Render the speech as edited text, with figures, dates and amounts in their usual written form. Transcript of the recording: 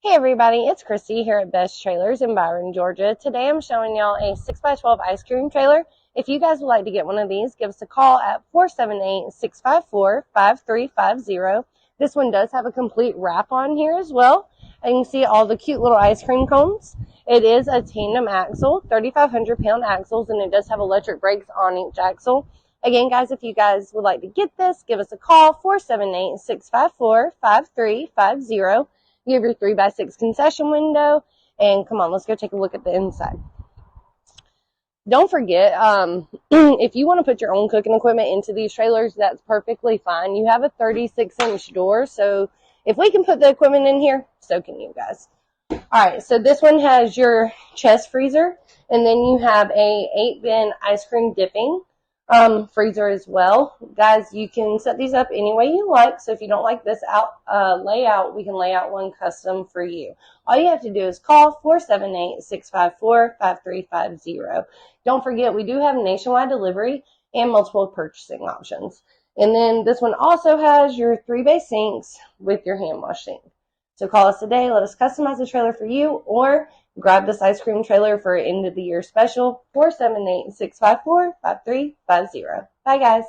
Hey everybody, it's Christy here at Best Trailers in Byron, Georgia. Today I'm showing y'all a 6x12 ice cream trailer. If you guys would like to get one of these, give us a call at 478-654-5350. This one does have a complete wrap on here as well. And you can see all the cute little ice cream cones. It is a tandem axle, 3,500 pound axles, and it does have electric brakes on each axle. Again, guys, if you guys would like to get this, give us a call, 478-654-5350. You have your 3x6 concession window, and come on, let's go take a look at the inside. Don't forget, if you want to put your own cooking equipment into these trailers, that's perfectly fine. You have a 36-inch door, so if we can put the equipment in here, so can you guys. All right, so this one has your chest freezer, and then you have a 8-bin ice cream dipping freezer as well. Guys, you can set these up any way you like, so if you don't like this layout, we can lay out one custom for you. All you have to do is call 478-654-5350. Don't forget, we do have nationwide delivery and multiple purchasing options. And then this one also has your 3-bay sinks with your hand wash sink. So call us today, let us customize the trailer for you, or grab this ice cream trailer for end of the year special, 478-654-5350. Bye, guys.